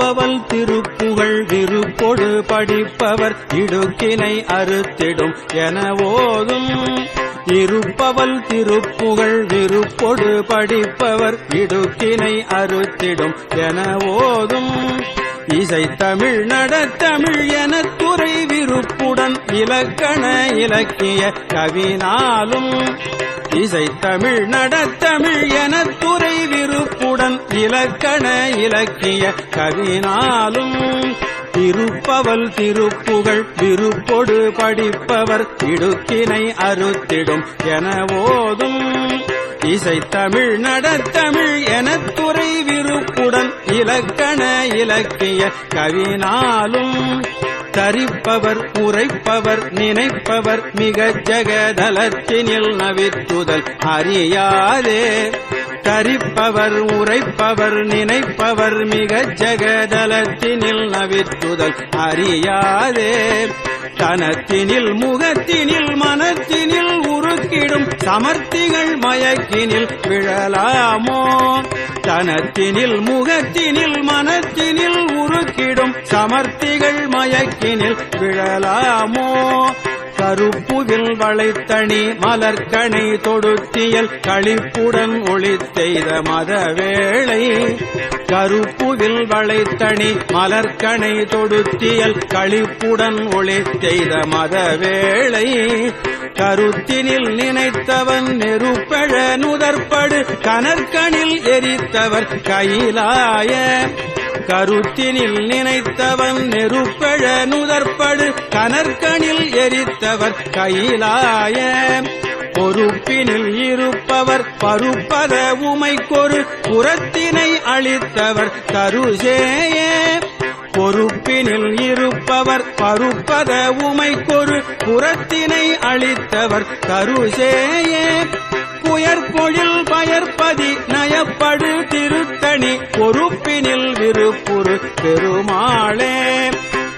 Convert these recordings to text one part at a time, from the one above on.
இருப்பவல் திருப்புகழ் விருப்பொடு படிப்பவர் இடுக்கினை அறுத்திடும் என ஓதும். இருப்பவல் திருப்புகழ் விருப்பொடு படிப்பவர் இடுக்கினை அறுத்திடும் என ஓதும். இசைத்தமிழ் நடத்தமிழ் எனத் துறை விருப்புடன் இலக்கண இலக்கிய கவினாலும். இசைத்தமிழ் நடத்தமிழ் எனத் துறை விருப்புடன் இலக்கண இலக்கிய கவினாலும். இருப்பவல் திருப்புகழ் விருப்பொடு படிப்பவர் இடுக்கினை அறுத்திடும் என ஓதும். இசைத்தமிழ் நடத்தமிழ் எனத் துறை விருப்புடன் இலக்கண இலக்கிய கவினாலும். தரிப்பவர் உரைப்பவர் நினைப்பவர் மிகச் ஜகதலத்தினில் நவித்துதல் அறியாதே. தரிப்பவர் உரைப்பவர் நினைப்பவர் மிகச் ஜகதலத்தினில் நவித்துதல் அறியாதே. தனத்தினில் முகத்தினில் மனத்தினில் உருக்கிடும் சமர்த்திகள் மயக்கினில் விழலாமோ. தனத்தினில் முகத்தினில் மனத்தினில் உருக்கிடும் சமர்த்திகள் மயக்கினில் விழலாமோ. கருப்புவில் வளைத்தணி மலர்கணை தொடுத்தியல் களிப்புடன் ஒளித்தெய்த மதவேளை. கருப்புவில் வளைத்தணி மலர்கணை தொடுத்தியல் களிப்புடன் ஒளித்தெய்த மதவேளை. கருத்தினில் நினைத்தவன் நெருப்பெழ நுதற்படு கனற்கனில் எரித்தவர் கையிலாய. கருத்தினில் நினைத்தவன் நெருப்பெழ நுதற்படு கனற்கனில் எரித்தவர் கையிலாய. பொறுப்பினில் இருப்பவர் பருப்பத உமைக்கொரு புறத்தினை அளித்தவர் தருசேய. பொறுப்பினில் இருப்பவர் பருப்பத உமைக்கொரு புறத்தினை அளித்தவர் தருசேய. புயற்பொழில் பயற்பதி நயப்படு திருத்தணி பொறுப்பினில் விருப்புறு பெருமாளே.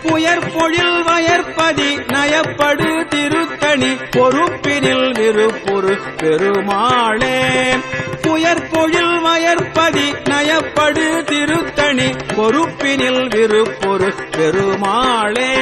புயற்பொழில் வயற்பதி நயப்படு திருத்தணி பொறுப்பினில் விருப்புறு பெருமாளே. புயற்பொழில் வயற்பதி நயப்படு திருத்தணி பொறுப்பினில் விருப்புறு பெருமாளே.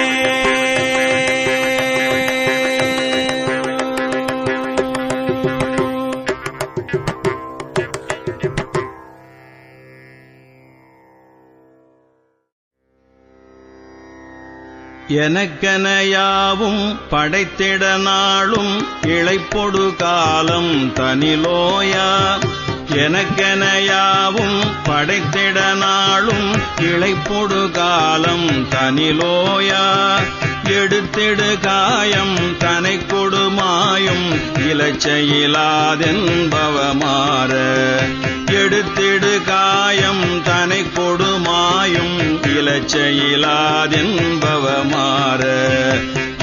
எனக்கெனையாவும் படைத்திட நாளும் இளைப்பொடு காலம் தனிலோயா. எனக்கெனையாவும் படைத்திட நாளும் இளைப்பொடு காலம் தனிலோயா. எடுத்திடு காயம் தனை கொடுமாயும் இலச்சையிலாதென்பவமாற. எடுத்திடு காயம் தனை கொடுமாயும் இலச்சையிலாதென்பவமாற.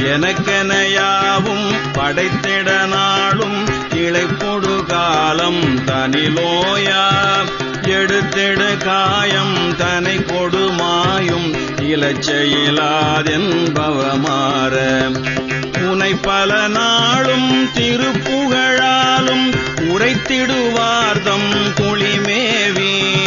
எனக்கெனையாவும் படைத்திட நாளும் இளைப்பொடு காலம் தனிலோயா. எடுத்திடு காயம் தனை கொடுமாயும் இலச்சையிலாதென்பவமாற. உனை பல நாளும் திருப்புகழாலும் உரைத்திடுவார்தம் குளிமேவி.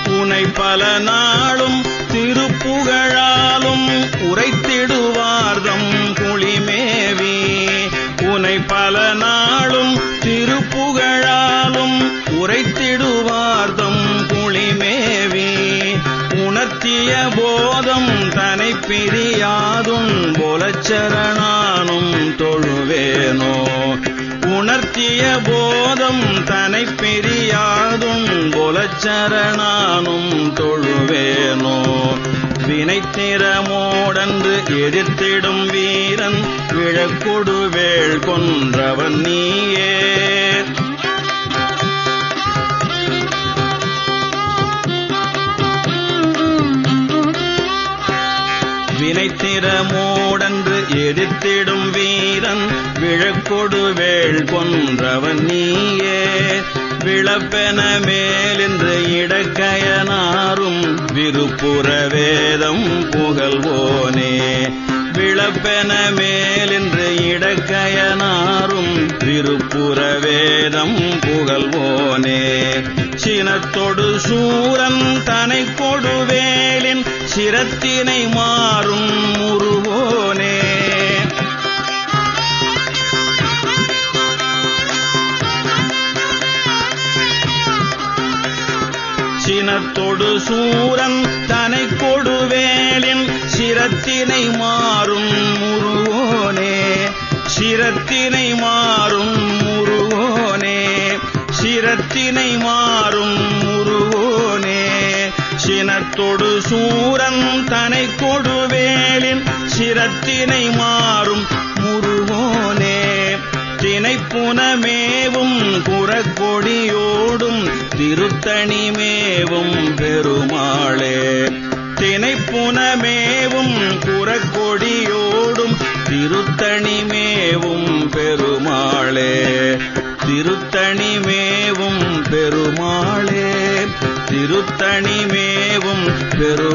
உனை பல நாளும் திருப்புகழாலும் உரைத்திடுவார்தம் குளிமேவி. உனை பல நாளும் திருப்புகழாலும் உரைத்திடுவார்தம் குளிமேவி. உணர்த்திய போதம் தனை பிரியாதும் போலச்சரணானும் தொழுவேனோ. உணர்த்திய போதம் தனை பிரியாதும் போலச்சரணானும் தொழுவேனோ. வினைத்திறமோடன்று எதிர்த்திடும் வீரன் விழக்கொடு வேள் கொன்றவன் நீயே. வினைத்திறமோடன்று எதிர்த்திடும் வீரன் விழக்கொடு வேள் கொன்றவன் நீயே. விளப்பென மேலென்று இடக்கயனாரும் விருப்புற வேதம் புகழ்வோனே. விள விளப்பென மேலின்று இடக்கையனாரும் விருப்புற வேதம் புகழ்வோனே சினத்தொடு சூரன் தனை கொடுவேலின் சிரத்தினை மாறும் முருவோனே சினத்தொடு சூரன் தனை கொடுவேலின் சிரத்தினை மாறும் முருவோனே சிரத்தினை மாறும் முருவோனே சிரத்தினை மாறும் முருவோனே சினத்தொடு சூரன் தனை கொடுவேலின் சிரத்தினை மாறும் முருவோனே தினைப்புனமேவும் குறக்கொடியோடும் திருத்தணிமேவும் பெருமாளே தினைப்புனமேவும் குறக்கொடியோடும் திருத்தணிமேவும் பெருமாளே திருத்தணிமேவும் பெருமாளே திருத்தணிமேவும் பெருமாளே